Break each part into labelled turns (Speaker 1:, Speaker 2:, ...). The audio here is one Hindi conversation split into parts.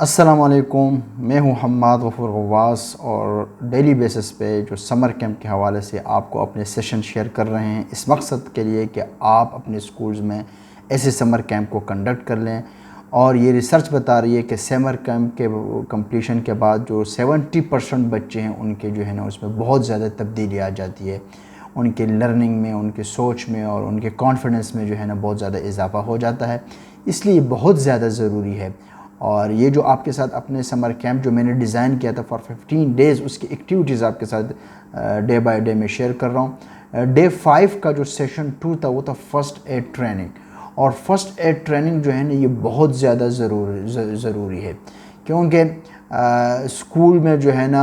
Speaker 1: अस्सलामुअलैकुम, मैं हूं हम्माद गफूर गवास और डेली बेसिस पे जो समर कैंप के हवाले से आपको अपने सेशन शेयर कर रहे हैं इस मकसद के लिए कि आप अपने स्कूल्स में ऐसे समर कैंप को कंडक्ट कर लें। और ये रिसर्च बता रही है कि समर कैंप के कंप्लीशन के बाद जो 70% बच्चे हैं उनके जो है ना उसमें बहुत ज़्यादा तब्दीली आ जाती है, उनके लर्निंग में, उनकी सोच में और उनके कॉन्फिडेंस में जो है ना बहुत ज़्यादा इजाफ़ा हो जाता है। इसलिए बहुत ज़्यादा ज़रूरी है। और ये जो आपके साथ अपने समर कैंप जो मैंने डिज़ाइन किया था फॉर 15 डेज़, उसकी एक्टिविटीज़ आपके साथ डे बाय डे में शेयर कर रहा हूँ। डे 5 का जो सेशन 2 था वो था फ़र्स्ट एड ट्रेनिंग। और फ़र्स्ट एड ट्रेनिंग जो है ना ये बहुत ज़्यादा ज़रूरी है, क्योंकि स्कूल में जो है ना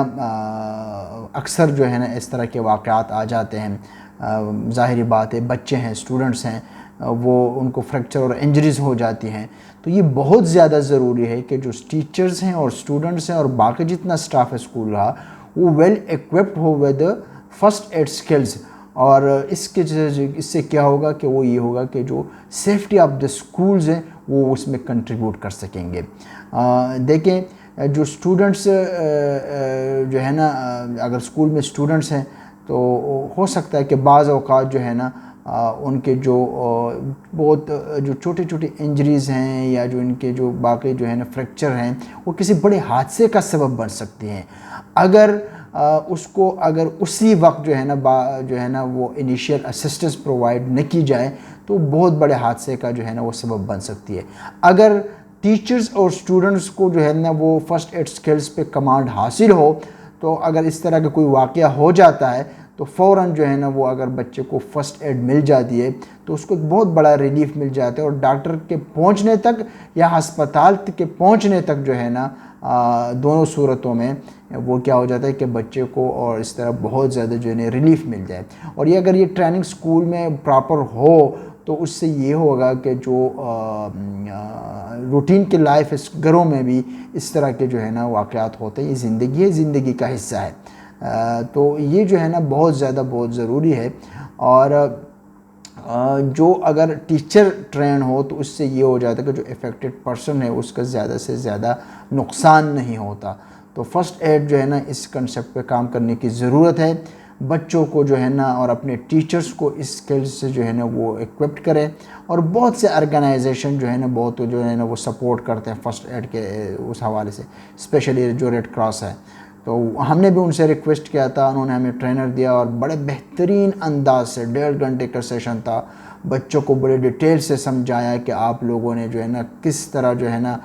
Speaker 1: अक्सर जो है ना इस तरह के वाक़यात आ जाते हैं। ज़ाहिरी बात है, बच्चे हैं, स्टूडेंट्स हैं, वो उनको फ्रैक्चर और इंजरीज़ हो जाती हैं। तो ये बहुत ज़्यादा ज़रूरी है कि जो टीचर्स हैं और स्टूडेंट्स हैं और बाकी जितना स्टाफ है स्कूल रहा वो वेल इक्विप्ड हो विद फर्स्ट एड स्किल्स। और इससे क्या होगा कि वो ये होगा कि जो सेफ्टी ऑफ द स्कूल्स हैं वो उसमें कंट्रीब्यूट कर सकेंगे। देखें, जो स्टूडेंट्स जो है ना, अगर स्कूल में स्टूडेंट्स हैं तो हो सकता है कि बाज़ औक़ात जो है ना उनके जो बहुत जो छोटे छोटे इंजरीज़ हैं या जो इनके जो बाकी जो है ना फ्रैक्चर हैं वो किसी बड़े हादसे का सबब बन सकती हैं। अगर अगर उसी वक्त जो है ना वो इनिशियल असिस्टेंस प्रोवाइड न की जाए तो बहुत बड़े हादसे का जो है ना वो सबब बन सकती है। अगर टीचर्स और स्टूडेंट्स को जो है ना वो फ़र्स्ट एड स्किल्स पे कमांड हासिल हो तो अगर इस तरह का कोई वाक़या हो जाता है तो फ़ौरन जो है ना वो अगर बच्चे को फ़र्स्ट एड मिल जाती है तो उसको एक बहुत बड़ा रिलीफ़ मिल जाता है। और डॉक्टर के पहुंचने तक या अस्पताल के पहुंचने तक जो है ना दोनों सूरतों में वो क्या हो जाता है कि बच्चे को और इस तरह बहुत ज़्यादा जो है ना रिलीफ़ मिल जाए। और ये अगर ये ट्रेनिंग स्कूल में प्रॉपर हो तो उससे ये होगा कि जो रूटीन की लाइफ इस घरों में भी इस तरह के जो है ना वाक़यात होते हैं, ये ज़िंदगी है, ज़िंदगी का हिस्सा है। तो ये जो है ना बहुत ज़रूरी है। और जो अगर टीचर ट्रेन हो तो उससे ये हो जाता है कि जो इफ़ेक्टेड पर्सन है उसका ज़्यादा से ज़्यादा नुकसान नहीं होता। तो फ़र्स्ट एड जो है ना इस कंसेप्ट पे काम करने की ज़रूरत है। बच्चों को जो है ना और अपने टीचर्स को इस स्किल्स से जो है ना वो इक्विप्ड करें। और बहुत से ऑर्गेनाइजेशन जो है ना बहुत जो है ना वो सपोर्ट करते हैं फ़र्स्ट एड के उस हवाले से, स्पेशली जो रेड क्रॉस है। तो हमने भी उनसे रिक्वेस्ट किया था, उन्होंने हमें ट्रेनर दिया और बड़े बेहतरीन अंदाज से 1.5 घंटे का सेशन था। बच्चों को बड़े डिटेल से समझाया कि आप लोगों ने जो है ना किस तरह जो है ना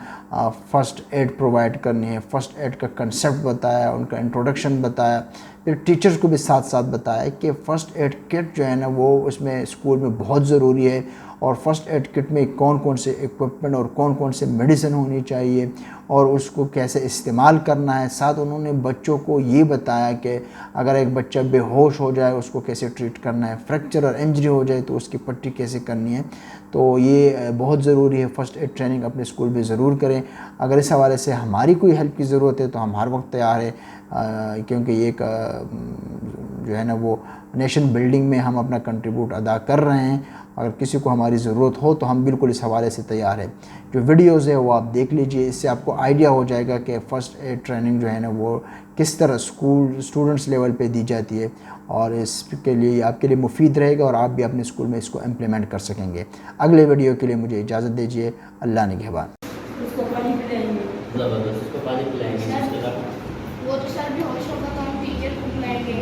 Speaker 1: फ़र्स्ट एड प्रोवाइड करनी है, फ़र्स्ट एड का कंसेप्ट बताया, उनका इंट्रोडक्शन बताया। फिर टीचर्स को भी साथ साथ बताया कि फ़र्स्ट एड किट जो है ना वो उसमें स्कूल में बहुत ज़रूरी है। और फ़र्स्ट एड किट में कौन कौन से इक्विपमेंट और कौन कौन से मेडिसिन होनी चाहिए और उसको कैसे इस्तेमाल करना है। साथ उन्होंने बच्चों को ये बताया कि अगर एक बच्चा बेहोश हो जाए उसको कैसे ट्रीट करना है, फ्रैक्चर और इंजरी हो जाए तो उसकी पट्टी कैसे करनी है। तो ये बहुत ज़रूरी है, फ़र्स्ट एड ट्रेनिंग अपने स्कूल में ज़रूर करें। अगर इस हवाले से हमारी कोई हेल्प की ज़रूरत है तो हम हर वक्त तैयार है, क्योंकि ये जो है ना वो नेशन बिल्डिंग में हम अपना कंट्रीब्यूट अदा कर रहे हैं। अगर किसी को हमारी ज़रूरत हो तो हम बिल्कुल इस हवाले से तैयार है। जो वीडियोज़ है वो आप देख लीजिए, इससे आपको आइडिया हो जाएगा कि फ़र्स्ट एड ट्रेनिंग जो है ना वो किस तरह स्कूल स्टूडेंट्स लेवल पे दी जाती है। और इसके लिए आपके लिए मुफीद रहेगा और आप भी अपने स्कूल में इसको इम्प्लीमेंट कर सकेंगे। अगले वीडियो के लिए मुझे इजाज़त दीजिए। अल्लाह निगहबान।
Speaker 2: उसको पानी पिलाएंगे,
Speaker 3: ज़बरदस्त, उसको पानी पिलाएंगे। उसके अलावा
Speaker 2: वो तो सर भी होश होगा तो हम टीचर को बुलाएंगे।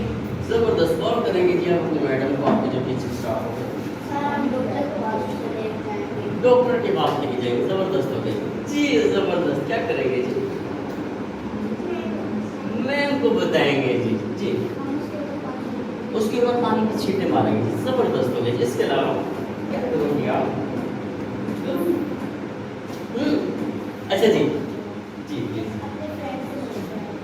Speaker 3: ज़बरदस्त, और करेंगे जी आप अपने मैडम को, आपके जो टीचिंग स्टाफ होगा
Speaker 2: सर हम डॉक्टर के पास उसको लेके जाएंगे।
Speaker 3: डॉक्टर के पास लेके जाएंगे। ज़बरदस्त हो गई जी, ज़बरदस्त। क्या करेंगे जी? मैम को बताएंगे जी। जी, उसके बाद पानी की छींटे मारेंगे। ज़बरदस्त हो गई। इसके अलावा क्या करोगे आप? अच्छा जी जी जी,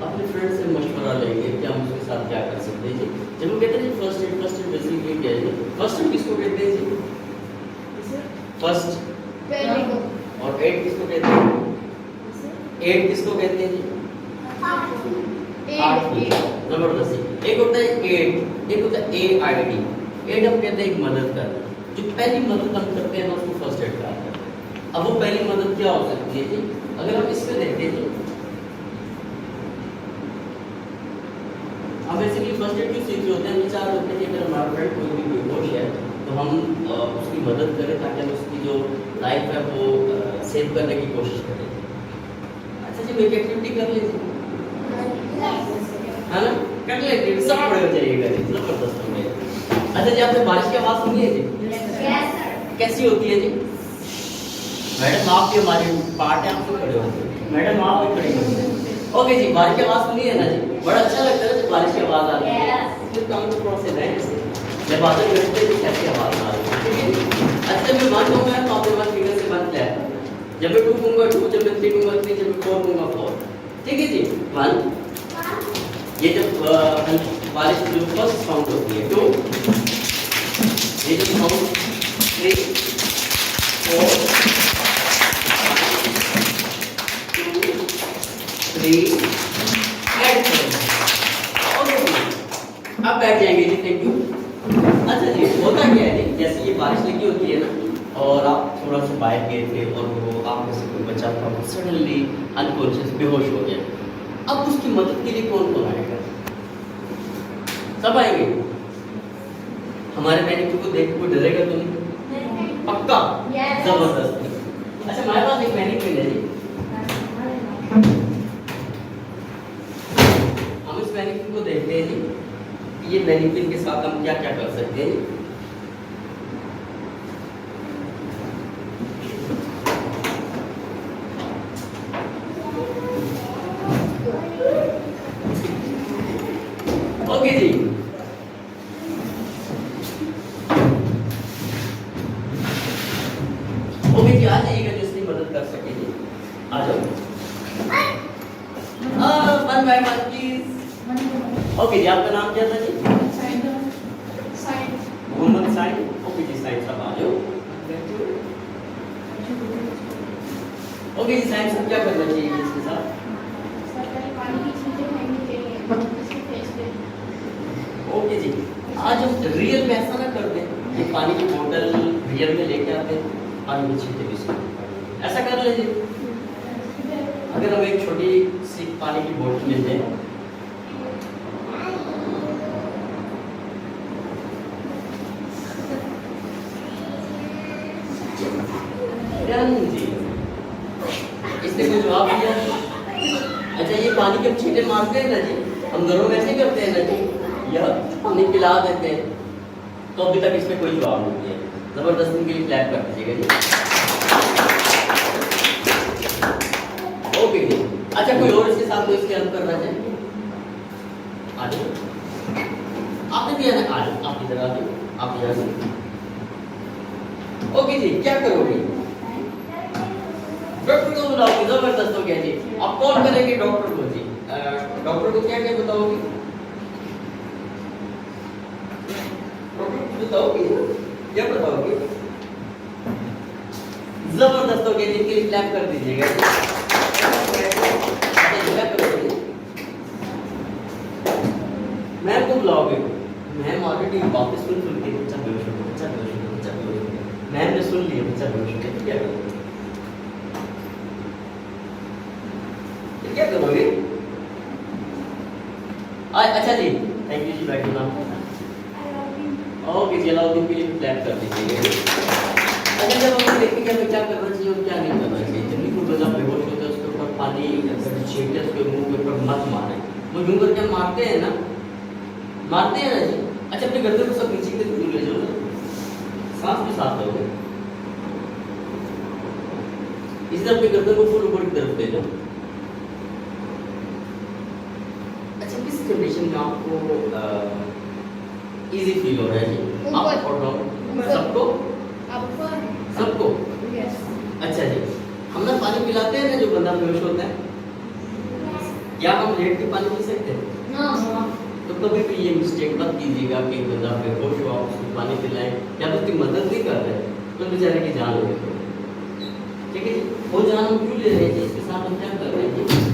Speaker 3: अपने फ्रेंड से मशवरा लेंगे कि हम उसके साथ क्या कर सकते हैं जी। जब हम कहते हैं जी फर्स्ट एड बेसिकली क्या है जी? फर्स्ट एड किसको कहते हैं जी? फर्स्ट
Speaker 2: पहले को
Speaker 3: और एड किसको कहते हैं? एड किसको कहते हैं जी? ज़बरदस्त। एक होता है एड, एक होता है AID। एड हम कहते हैं एक मदद करना, जो पहली मदद हम करते हैं ना उसको फर्स्ट एड कहते हैं। अब वो पहली मदद क्या हो सकती है जी? अगर हम इसमें देखते है जी। हम बेसिकली फर्स्ट एड क्यों सीख रहे होते हैं, विचार होते हैं कि अगर हमारा फ्रेंड कोई भी बेहोश है तो हम उसकी मदद करें ताकि हम उसकी जो लाइफ है वो सेव करने की कोशिश करें। अच्छा जी, मैं एक एक्टिविटी कर लीजिए, है ना, कर ले एक्टिविटी, सब बड़े हो जाइएगा जी, जबरदस्त हो गया। अच्छा जी, आपने बारिश की आवाज़ सुनी है जी? Yes sir. कैसी होती है जी? मैडम आप भी हमारी पार्ट है, आप क्यों खड़े होते हैं? मैडम आप भी खड़े होते हैं। ओके जी, बारिश की आवाज़ सुनी है ना जी? बड़ा अच्छा लगता है जब बारिश की आवाज़ आती है। फिर काम तो प्रोसेस है जब बादल गरजते हैं तो कैसी आवाज़ आ रही है, ठीक है। अच्छा मैं वन कहूँगा तो आपके पास फिंगर से वन क्लैप, जब मैं टू कहूँगा टू, जब मैं थ्री कहूँगा थ्री, जब मैं फोर कहूँगा फोर, ठीक है जी। वन, ये जब बारिश जो फर्स्ट साउंड होती है, टू, ये जो साउंड, थ्री, फोर, अब बैठ जाएंगे जी, थैंक यू। अच्छा जी, होता क्या है जी, जैसे ये बारिश लगी होती है ना और आप थोड़ा सा बाहर गए थे और वो आप में से कोई बच्चा था सडनली अनकॉन्शियस बेहोश हो गया, अब उसकी मदद के लिए कौन कौन आएगा? सब आएंगे। हमारे मैनेजर को देख के कोई डरेगा तो नहीं? पक्का? जबरदस्त। अच्छा हमारे पास एक मैनेजर है जी, मैनिक्विन को देखते हैं जी, ये मैनिक्विन के साथ हम क्या क्या कर सकते हैं। ओके जी, ओके जी, आ जाइएगा जो इसकी मदद कर सके जी, आ जाओ। One by one please. Okay जी, आपका नाम क्या था जी? मोहम्मद साइड। ओके जी, साइड साहब आ जाओ। ओके जी, साइड साहब क्या करना चाहिए इसके साथ? ओके जी, आज हम रियल में ऐसा ना कर दें, ये पानी की बोतल रियल में लेके आते हैं, पानी में छींटे भी ऐसा कर लीजिए। अगर हम एक छोटी सी पानी की बोतल लेते हैं, जी इसने कोई जवाब दिया? अच्छा, ये पानी के हम छींटे मारते हैं ना जी, हम घरों में ऐसे करते हैं ना जी, यह पानी पिला देते हैं, तो अभी तक इसमें कोई जवाब नहीं दिया। जबरदस्त इनके लिए क्लैप कर दीजिएगा जी। ओके जी, अच्छा कोई और इसके साथ कोई इसकी हेल्प करना चाहिए? आ जाओ, आपने दिया ना, आ जाओ, आप इधर आ जाओ, आप इधर आ जाओ। ओके जी, क्या करोगे? डॉक्टर को बुलाओगे, जबरदस्त हो गया जी। आप कॉल करेंगे डॉक्टर को जी, डॉक्टर को क्या क्या बताओगे? डॉक्टर को बताओगे, क्या बताओगे? जबरदस्त हो गया जी, इनके लिए क्लैप कर दीजिएगा। मैम को बुलाओगे, मैम ऑलरेडी वापस सुन के बच्चा बेहोश हो गया, बच्चा बेहोश हो गया, बच्चा बेहोश हो गया, मैम ने सुन लिया बच्चा बेहोश हो गया, तो क्या करोगे? क्या करोगे? अच्छा जी, थैंक यू जी, बैठो नाम। ओके जी, अलाउद्दीन के लिए क्लैप कर दीजिएगा। अच्छा, जब हम देखते हैं हमें क्या करना चाहिए और क्या नहीं करना चाहिए, जब भी कोई बच्चा बेहोश होता है उसके ऊपर पानी छींटे, उसके मुंह के ऊपर मत मारें, वो यूं करके मारते हैं ना, मारते हैं ना जी। अच्छा, अपने गर्दन को सब नीचे की तरफ ले जाओ, सांस भी साथ लोगे, इसी तरह अपनी गर्दन को फुल ऊपर की तरफ ले जाओ। अच्छा, किस कंडीशन में आपको इजी फील हो रहा है जी? आप और डाउन सबको सबको अच्छा जी, हम ना पानी पिलाते हैं ना जो बंदा बेहोश होता है, क्या हम लेट के पानी पी सकते हैं? तो कभी भी ये मिस्टेक मत कीजिएगा कि बंदा बेहोश हो आप उसको पानी पिलाएं या उसकी मदद भी कर रहे हैं तो बेचारे की जान ले, ठीक है जी। वो जान हम क्यों ले रहे हैं, इसके साथ हम क्या कर रहे हैं?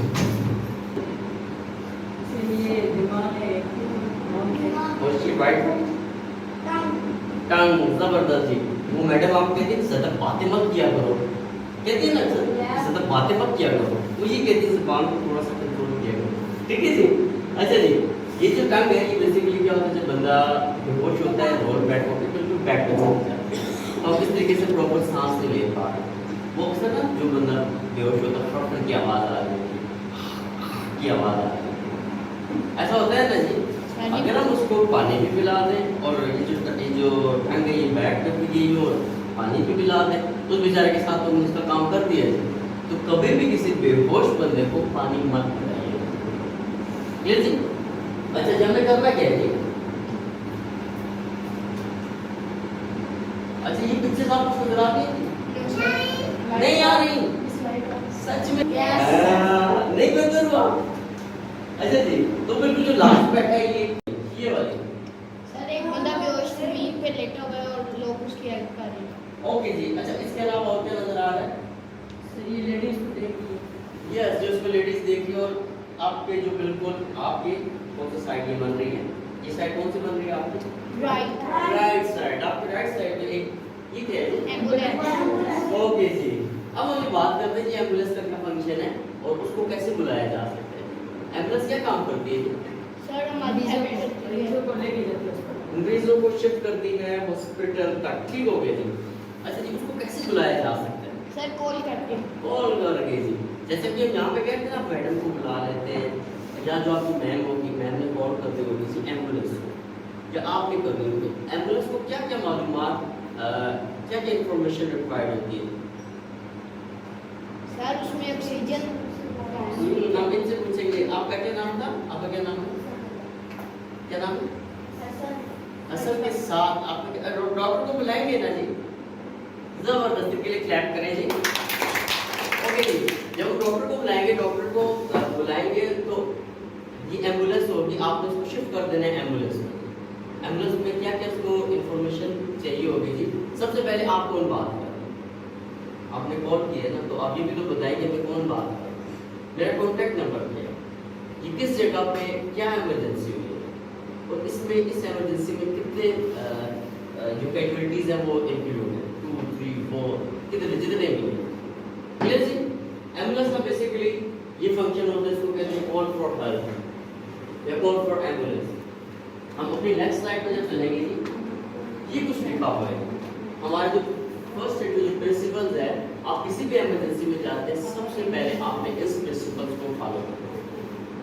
Speaker 3: टंग, जबरदस्त जी। वो मैडम आप कहती है ज्यादा बातें मत किया करो, कहती है ना ज़्यादा बातें मत किया करो। वो ये कहती है ज़बान को थोड़ा सा कंट्रोल किया करो, ठीक है जी। अच्छा जी, ये जो टंग है ये बेसिकली क्या होता है, जब बंदा बेहोश होता है रोल बैक होकर बिल्कुल बैक पे चल जाता है और इस तरीके से प्रॉपर सांस नहीं ले पा रहा, वो अक्सर ना जो बंदा बेहोश होता है फट की आवाज़ आ रही है, की आवाज़ आ रही है, ऐसा होता है ना जी। अगर हम उसको पानी भी पिला दें और ये जो टंग है ये बैक पे भी गई और पानी भी पिला दें तो उस बेचारे के साथ तो उसका काम कर दिया है। तो कभी भी किसी बेहोश बंदे को पानी मत पिलाइए, क्लियर जी। अच्छा जब मैं करना क्या है जी, अच्छा ये पिक्चर्स आपको नजर आ रही नहीं आ रही, सच में नहीं बेहतर हुआ। अच्छा जी, तो बिल्कुल जो लास्ट बैठा है ये वाली
Speaker 2: सर एक बंदा बेहोश जमीन पे लेटा हुआ है और लोग उसकी हेल्प कर रहे हैं।
Speaker 3: ओके जी। अच्छा इसके अलावा और क्या नजर आ रहा है?
Speaker 2: सर ये लेडीज को देखिए,
Speaker 3: यस जो उसको लेडीज देखिए और आपके जो बिल्कुल आपकी कौन सी साइड में बन रही है, ये साइड कौन सी बन रही है आपकी? Right side. आपकी राइट साइड में एक ये क्या है?
Speaker 2: एम्बुलेंस।
Speaker 3: ओके जी। अब हम ये बात करते हैं जी एम्बुलेंस का क्या फंक्शन है और उसको कैसे बुलाया जा सकता है। एम्बुलेंस क्या काम करती है?
Speaker 2: सर हमारी मरीजों को लेके जाती है,
Speaker 3: मरीजों को शिफ्ट करती है हॉस्पिटल तक, ठीक हो गया जी। अच्छा जी, उसको कैसे बुलाया जा सकता है?
Speaker 2: सर कॉल करके,
Speaker 3: कॉल करके जी। जैसे कि हम यहाँ पे कहते हैं ना मैडम को बुला लेते हैं या जो आपकी मैम होगी मैम ने कॉल कर दी होगी जी एम्बुलेंस को या आपने कर दी होगी एम्बुलेंस को, क्या क्या मालूमात क्या क्या इंफॉर्मेशन रिक्वायर्ड होती है?
Speaker 2: सर उसमें ऑक्सीजन,
Speaker 3: हम इनसे पूछेंगे आपका क्या नाम था, आपका क्या नाम है, क्या नाम है? असल के साथ आपका डॉक्टर को बुलाएंगे ना जी, जबरदस्ती के लिए क्लैप करें जी। ओके जी, जब डॉक्टर को बुलाएंगे तो ये एम्बुलेंस होगी, आपने उसको शिफ्ट कर देना है एम्बुलेंस में। एम्बुलेंस में क्या क्या उसको इन्फॉर्मेशन चाहिए होगी जी। सबसे पहले आप कौन बात कर रहे हैं, आपने कॉल किया है ना, तो आप ये भी तो बताइए मैं कौन बात कर रहा हूँ, मेरा कॉन्टैक्ट नंबर क्या है, ये किस जगह पे क्या इमरजेंसी हुई है और इसमें इस इमरजेंसी में कितने जो कैजुअलिटीज हैं वो इंक्लूड है, 2 3 4 कितने जितने भी हैं, क्लियर जी। एम्बुलेंस का बेसिकली ये फंक्शन होता है, इसको कहते हैं कॉल फॉर हेल्प या कॉल फॉर एम्बुलेंस। हम अपनी नेक्स्ट स्लाइड पर जब चलेंगे जी, ये कुछ लिखा हुआ है हमारे जो फर्स्ट एड जो प्रिंसिपल्स है, आप किसी भी इमरजेंसी में जाते हैं सबसे पहले आपने इस प्रिंसिपल्स को फॉलो करना है।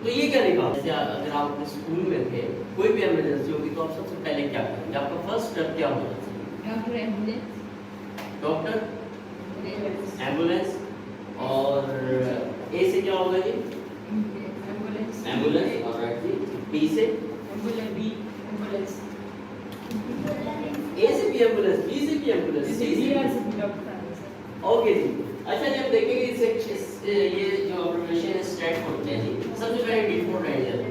Speaker 3: तो ये क्या लिखा, जैसे अगर आप अपने स्कूल में थे कोई भी इमरजेंसी होगी तो आप सबसे पहले क्या करेंगे, आपका फर्स्ट स्टेप क्या होना चाहिए?
Speaker 2: डॉक्टर एम्बुलेंस,
Speaker 3: डॉक्टर एम्बुलेंस और ए से क्या होगा जी?
Speaker 2: एम्बुलेंस,
Speaker 3: एम्बुलेंस और राइट जी। बी से
Speaker 2: एम्बुलेंस, बी एम्बुलेंस,
Speaker 3: ए से भी एम्बुलेंस, बी से भी एम्बुलेंस, सी से भी
Speaker 2: डॉक्टर।
Speaker 3: ओके जी। अच्छा जब देखेंगे ये जो ऑब्जर्वेशन है स्टेट होते हैं जी, सबसे पहले डिफॉल्ट डेंजर है।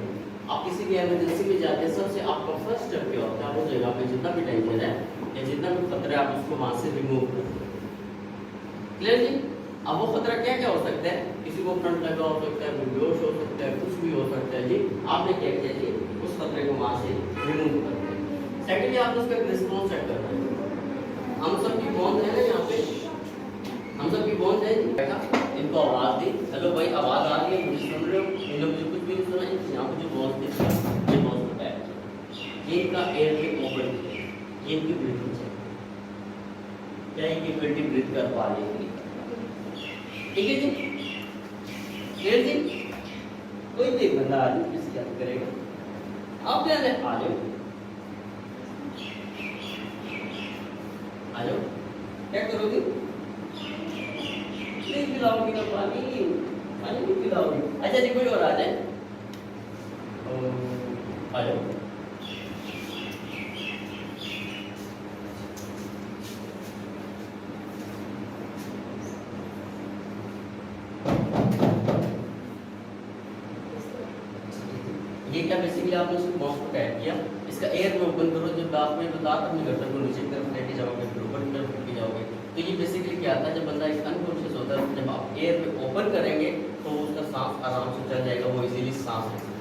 Speaker 3: आप किसी भी इमरजेंसी में जाते हैं सबसे आपका फर्स्ट स्टेप क्या होता है, वो जगह पे जितना भी डेंजर है या जितना भी खतरा है आप उसको वहां से रिमूव कर दो, क्लियर जी। अब वो खतरा क्या क्या हो सकता है, किसी को करंट लगा हो सकता है, बेहोश हो सकता है, कुछ भी हो सकता है जी। आपने क्या किया जी, उस खतरे को वहां से रिमूव कर दिया। सेकंडली आपने उसका रिस्पॉन्स सेट करना है। हम सबकी बॉन्ड है ना यहाँ पे, हम सबकी बॉन्ड है बैठा, इनको आवाज दी, हेलो भाई आवाज आ रही है, मुझे सुन रहे हो, इन लोग मुझे कुछ भी नहीं सुना है, यहाँ पे जो बॉन्ड दी ये बॉन्ड होता है, ये इनका एयर के ओपन है, ये इनकी ब्रीथिंग है, क्या इनकी एबिलिटी ब्रीथ कर पा रही है, ठीक है जी, क्लियर जी। कोई भी बंदा आ जाए किसी क्या करेगा, आप क्या आ जाओ, आ जाओ, क्या करोगे? नहीं पिलाओगी ना पानी, पानी नहीं पिलाओगी। अच्छा जी कोई और आ जाए, आ जाओ। ये क्या बेसिकली आपने उसको बॉक्स को टाइप किया, इसका एयर में ओपन करो, जब आपको ये बता अपने गर्दन को नीचे की तरफ लेके जाओगे फिर ऊपर की तरफ लेके जाओगे, तो ये बेसिकली क्या आता है, जब बंदा एक अनकॉन्शियस होता है जब आप एयर में ओपन करेंगे तो उसका सांस आराम से चल जाएगा, वो इजीली सांस ले सकता,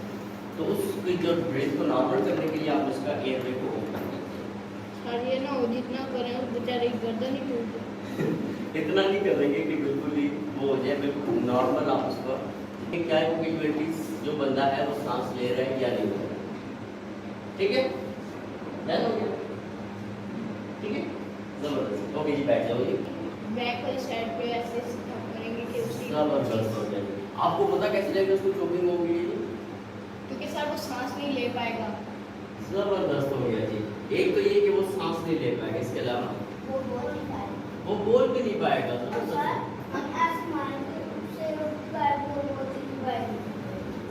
Speaker 3: तो उसकी जो ब्रेथ को नॉर्मल करने के लिए आप उसका एयर वे को ओपन करते
Speaker 2: सर ये ना हो जितना करें उस बेचारे की गर्दन ही टूट जाए।
Speaker 3: इतना नहीं करेंगे कि बिल्कुल ही वो हो जाए बिल्कुल नॉर्मल। आप उसको क्या है कैपेबिलिटीज जो बंदा है वो सांस ले रहा है या नहीं ले रहा है। ठीक है, डन हो गया। ठीक है, जबरदस्त। ओके जी, बैठ जाओ जी।
Speaker 2: बैक वाली साइड पे ऐसे करेंगे कि उसकी
Speaker 3: जबरदस्त हो गया। आपको पता कैसे लगेगा उसको चोकिंग हो गई है?
Speaker 2: क्योंकि सर वो सांस नहीं ले पाएगा।
Speaker 3: जबरदस्त हो गया जी। एक तो ये कि वो सांस नहीं ले पाएगा, इसके अलावा
Speaker 2: वो बोल नहीं पाएगा।
Speaker 3: वो बोल भी नहीं पाएगा।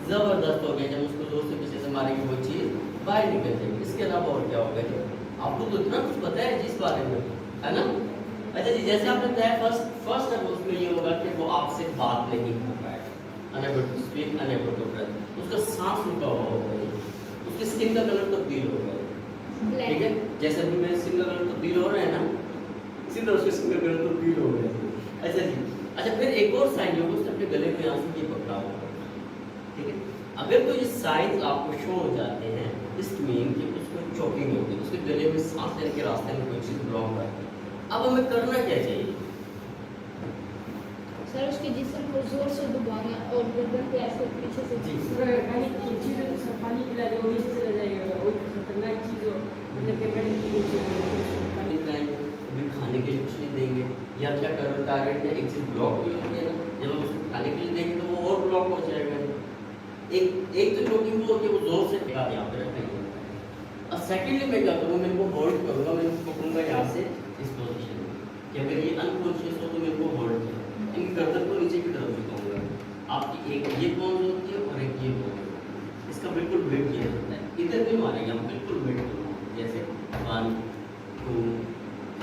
Speaker 3: जबरदस्त हो गया। जब उसको जोर से पीछे से मारेंगे वो चीज बाहर निकल जाएगी। इसके अलावा और क्या होगा जी? आपको तो इतना कुछ पता है जिस बारे में, है ना? अच्छा जी, जैसे आपने बताया फर्स्ट स्टेप उसमें ये होगा कि वो आपसे बात नहीं कर पाएगा, unable to speak, unable to breathe. उसका सांस रुका हुआ होगा जी, उसकी स्किन का कलर तब्दील होगा। ठीक है, जैसे अभी मेरे स्किन का कलर तब्दील हो रहा है ना, सीधा उसके स्किन का कलर तब्दील हो गया। अच्छा जी, अच्छा फिर एक और साइन होगा, उसने अपने गले को यहाँ से ये पकड़ा होगा। ठीक है, अगर तो ये साइंस आपको शो हो जाते हैं, इस मीन कि उसको चोकिंग होगी, उसके गले में सांस लेने के रास्ते में कोई चीज़ ब्लॉक है। अब हमें करना क्या चाहिए?
Speaker 2: सर उसके जिस्म को जोर से दबाना और गर्दन पे ऐसे पीछे से
Speaker 3: जी।
Speaker 4: पानी पिला दो, नीचे चला जाएगा। वो खतरनाक चीज़ हो, मतलब कि बड़ी
Speaker 3: पानी पिलाएंगे, फिर खाने के लिए कुछ नहीं देंगे, या क्या करो टारगेट में एक चीज़ ब्लॉक हो जाती है ना, जब हम उसको खाने के लिए देंगे तो वो और ब्लॉक हो जाएगा। एक तो चोकिंग वो कि वो जोर से यहाँ पे रखेंगे, और सेकेंडली मैं क्या करूँगा, मैं इनको होल्ड करूँगा, मैं इनको पकड़ूंगा यहाँ से इस पोजीशन में, कि अगर ये अनकॉन्शियस हो तो मैं इनको होल्ड किया, इनकी गर्दन को नीचे की तरफ झुकाऊंगा। आपकी एक ये पॉन्ज होती है और एक ये पॉन्ज होती है, इसका बिल्कुल वेट किया जाता है। इधर भी मारेंगे हम, बिल्कुल वेट करूँगा, जैसे 1 2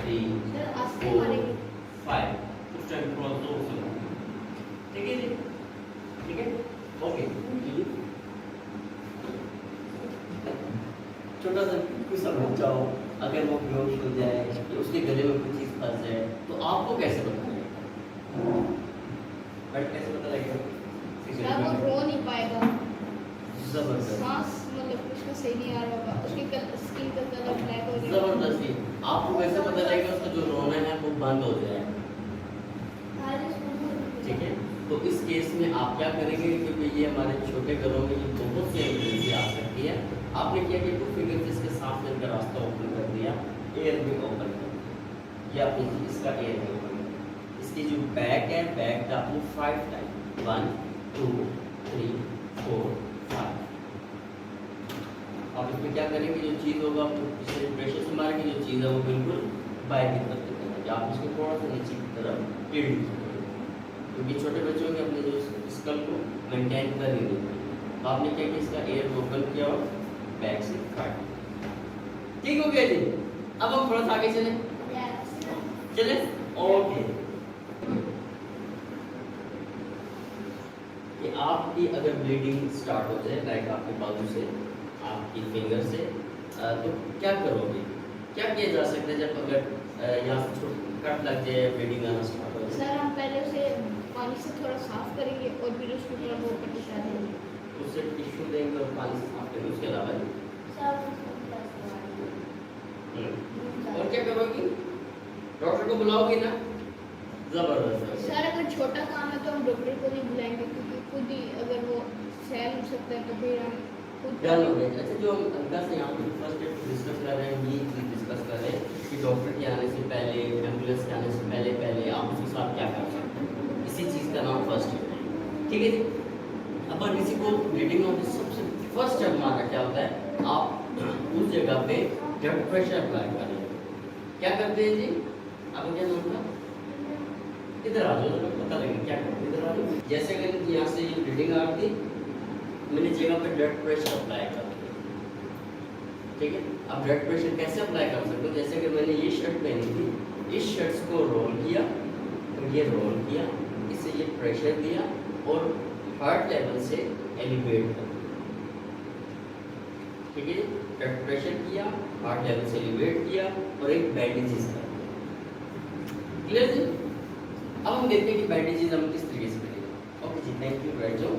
Speaker 3: 3
Speaker 2: सर आस्ते
Speaker 3: 4
Speaker 2: मारेंगे।
Speaker 3: 5, उस टाइम थोड़ा जोर से मारेंगे। ठीक है जी, ठीक है, ओके। छोटा सा कुछ समझ जाओ, अगर वो बेहोश हो जाए या उसके गले में कोई चीज़ फंस जाए तो आपको कैसे पता लगेगा? बट कैसे पता लगेगा?
Speaker 2: सर वो रो नहीं पाएगा,
Speaker 3: जबरदस्त,
Speaker 2: सांस मतलब उसका सही नहीं आ रहा होगा, उसकी स्किन का कलर ब्लैक हो जाएगा।
Speaker 3: जबरदस्ती आपको कैसे पता लगेगा उसका जो रोना है वो बंद हो जाए? ठीक है, तो इस केस में आप क्या करेंगे, क्योंकि ये हमारे छोटे घरों में ये बहुत सी इमरजेंसी आ सकती है। आपने क्या किया, 2 फिंगर से इसके सांस लेने का रास्ता ओपन कर दिया, एयर भी ओपन कर दिया, या आपने इसका एयर भी ओपन कर दिया। इसकी जो बैक है, बैक का आपने 5 टाइम 1 2 3 4 5। आप इसमें क्या करेंगे, जो चीज़ होगा पिछले प्रेशर से मारेंगे, जो चीज़ है वो बिल्कुल बाहर की तरफ निकलेगी। आप इसको थोड़ा सा नीचे की तरफ टिल्ट करेंगे, क्योंकि छोटे बच्चों के अपने जो स्कल को मेंटेन कर ही नहीं पाएंगे। तो आपने क्या किया, इसका एयर ओपन किया और बैक से काट दिया। ठीक हो गया जी। अब हम थोड़ा सा आगे चले, ओके। कि आपकी अगर ब्लीडिंग स्टार्ट हो जाए, लाइक आपके बाजू से, आपकी फिंगर से, तो क्या करोगे, क्या किया जा सकता है जब अगर यहाँ से कट लग जाए, ब्लीडिंग आना स्टार्ट हो जाए?
Speaker 2: सर हम पहले उसे पानी से थोड़ा साफ करेंगे और फिर उसको थोड़ा वो पट्टी डाल देंगे।
Speaker 3: उससे टिश्यू देंगे और पानी से साफ करेंगे, उसके अलावा और क्या करोगी? डॉक्टर को बुलाओगी ना? जबरदस्त।
Speaker 2: सर अगर छोटा काम है तो हम डॉक्टर को नहीं बुलाएंगे, क्योंकि खुद ही अगर वो सहल नहीं सकता है तो फिर हम खुद
Speaker 3: डन हो गया। अच्छा, जो हम हल्का से यहाँ पे फर्स्ट एड डिस्कस कर रहे हैं, ये चीज़ डिस्कस कर रहे हैं कि डॉक्टर के आने से पहले, एम्बुलेंस के आने से पहले आप उसके साथ क्या कर सकते हैं, इसी चीज़ का नाम फर्स्ट एड है। ठीक है जी। अपन किसी को ब्लीडिंग होती है, सबसे फर्स्ट स्टेप हमारा क्या होता है, आप उस जगह पे ब्लड प्रेशर अप्लाई करें। क्या करते हैं जी? आपको क्या नाम था? इधर आ जाओ, पता लगे क्या करते हैं, इधर आ जाओ। जैसे अगर यहाँ से ये ब्लीडिंग आ रही थी, मैंने जगह पे ब्लड प्रेशर अप्लाई कर दिया। ठीक है, अब ब्लड प्रेशर कैसे अप्लाई कर सकते हो? जैसे कि मैंने ये शर्ट पहनी थी, इस शर्ट्स को रोल किया और ये रोल किया, इससे ये प्रेशर दिया और हार्ट लेवल से एलिवेट कर दिया। ठीक है, ब्लड प्रेशर किया, हार्ट लेवल से एलिवेट किया और एक बैंडेजेस कर दिया। क्लियर जी? अब हम देखते हैं कि बैंडेजेस हम किस तरीके से करेंगे। ओके जी, थैंक यू, बैठ जाओ।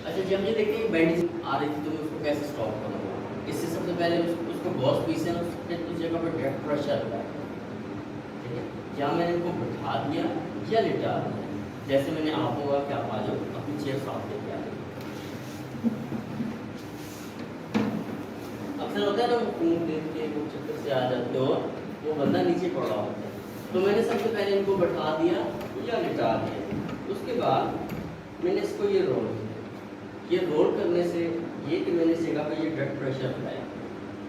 Speaker 3: अच्छा, जब ये देखते हैं बैंडेज आ रही थी तो मैं उसको कैसे स्टॉप करूँगा? इससे सबसे पहले उसको गॉस पीस है, उस जगह पर ब्लड प्रेशर होता है। ठीक है, या मैंने इनको बैठा दिया या लिटा दिया। जैसे मैंने आप होगा कि आप आ जाओ अपनी चेयर साथ लेके आ जाओ। अक्सर होता है ना, वो खून देख के वो चक्कर से आ जाते हो, वो बंदा नीचे पड़ा होता है। तो मैंने सबसे पहले इनको बैठा दिया या लिटा दिया। उसके बाद मैंने इसको ये रोल किया। ये रोल करने से ये कि मैंने इस जगह पे ये ब्लड प्रेशर बनाया,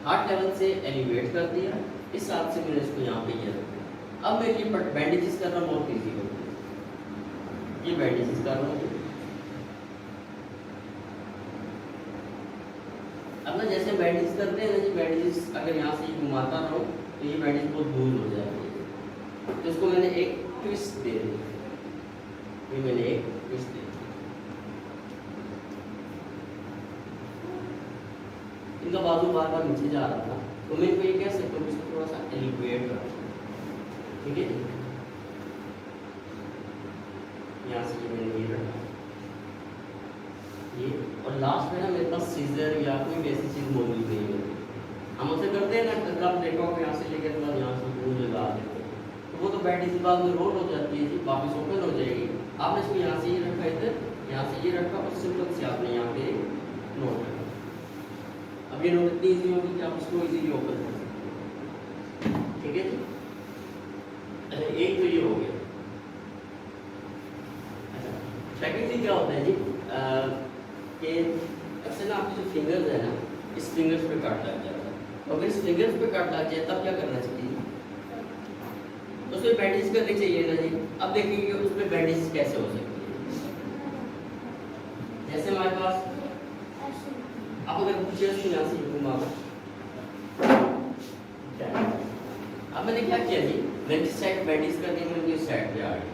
Speaker 3: हार्ट लेवल से एलिवेट कर दिया। इस हिसाब से मैंने इसको यहाँ पे ये रखा। अब मैं ये बैंडेजेस करना बहुत ईजी हो गया। ये बैंडेजेस कर रहा हूँ। अब ना जैसे बैंडेज करते हैं ना जी, बैंडेजेस अगर यहाँ से घुमाता रहो तो ये बैंडेज बहुत दूर हो जाएगी। तो इसको मैंने एक ट्विस्ट दे दी। ये मैंने एक ट्विस्ट दे दी। इनका बाजू बार बार नीचे जा रहा था, तो मैं इनको ये कह सकता हूँ इसको थोड़ा सा एलिवेट कर, ठीक है। यहाँ से ये मैंने ये रखा ये, और लास्ट में ना मेरे पास सीजर या कोई भी ऐसी चीज़ मौजूद नहीं है। हम उसे करते हैं ना, कपड़ा देखो यहाँ से लेकर बाद यहाँ से वो लगा देते हैं, तो वो तो बैंडेज के बाद में रोल हो जाती है जी, वापस ओपन हो जाएगी। आपने इसको यहाँ से ये रखा, इधर यहाँ से ये रखा, और सिंपल से आपने यहाँ पे नोट रखा। अब ये नोट इतनी ईजी होगी कि आप इसको इजीली ओपन कर सकते हैं, ठीक है जी। अच्छा, एक तो ये हो गया। अच्छा, सेकंड चीज क्या होता है जी कि अक्सर ना आपके जो फिंगर्स है ना, इस फिंगर्स पे काट लग जाता है। और अगर इस फिंगर्स पे काट लग जाए तब क्या करना चाहिए? तो उसमें बैंडेज करनी चाहिए ना जी। अब देखिए कि उसमें बैंडेज कैसे हो सकती है। जैसे हमारे पास आप अगर चेयर से यहाँ से घुमा, अब मैंने क्या किया जी, मैंने जिस साइड बैंडेज कर दी मैंने इस साइड पे आ गई।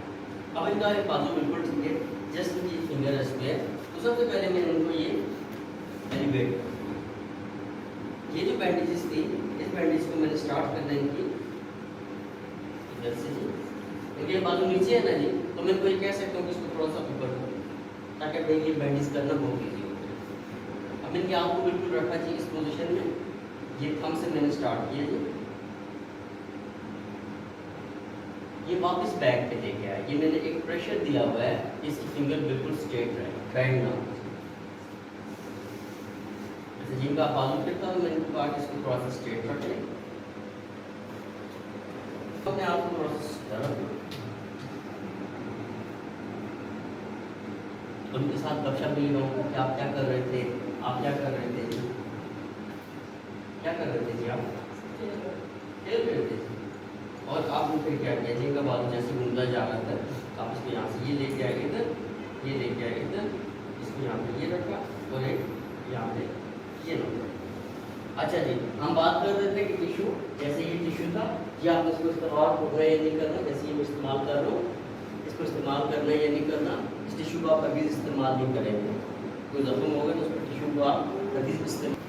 Speaker 3: अब इनका एक बाजू बिल्कुल ठीक है, जस्ट ये फिंगर इस पे है। तो सबसे पहले मैंने इनको ये एलिवेट, ये जो बैंडेजेस थी, इस बैंडेज को मैंने स्टार्ट कर देने की इधर से जी, क्योंकि ये बाजू नीचे है ना जी, तो मैं कोई कह सकता हूँ कि इसको थोड़ा सा ऊपर करो, ताकि भाई ये बैंडेज करना बहुत ईजी हो जाए। अब मैंने आपको बिल्कुल रखा जी इस पोजीशन में, ये थंब से मैंने स्टार्ट किया जी, ये वापस बैक पे लेके आया। ये मैंने एक प्रेशर दिया हुआ है, इसकी फिंगर बिल्कुल स्ट्रेट रहे, बैंड ना हो। जैसे जिनका बाजू पे था मैंने कहा कि इसको थोड़ा सा स्ट्रेट रख लें। अपने आप को थोड़ा सा उनके साथ गपशप भी लगाऊँ कि आप क्या कर रहे थे, आप क्या कर रहे थे, क्या कर रहे थे जी, आप खेल रहे थे। और आपने फिर क्या किया जी, इनका बाजू जैसे घूमता जा रहा था, आप इसको यहाँ से ये लेके आए इधर, ये लेके आए इधर, इसको यहाँ पे ये रखा और एक यहाँ पे ये रखा। अच्छा जी, हम बात कर रहे थे कि टिश्यू, जैसे ये टिश्यू था, ये आपने इसको इस्तेमाल करना या नहीं करना। जैसे ये मैं इस्तेमाल कर रहा हूँ, इसको इस्तेमाल करना या नहीं करना। इस टिश्यू को आप कभी इस्तेमाल नहीं करेंगे, कोई जख्म होगा तो उस पर टिश्यू को आप कभी इस्तेमाल।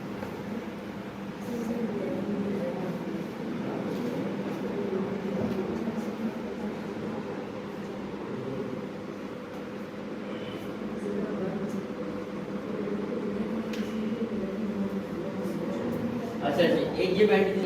Speaker 3: अच्छा जी, एक ये बैंडेज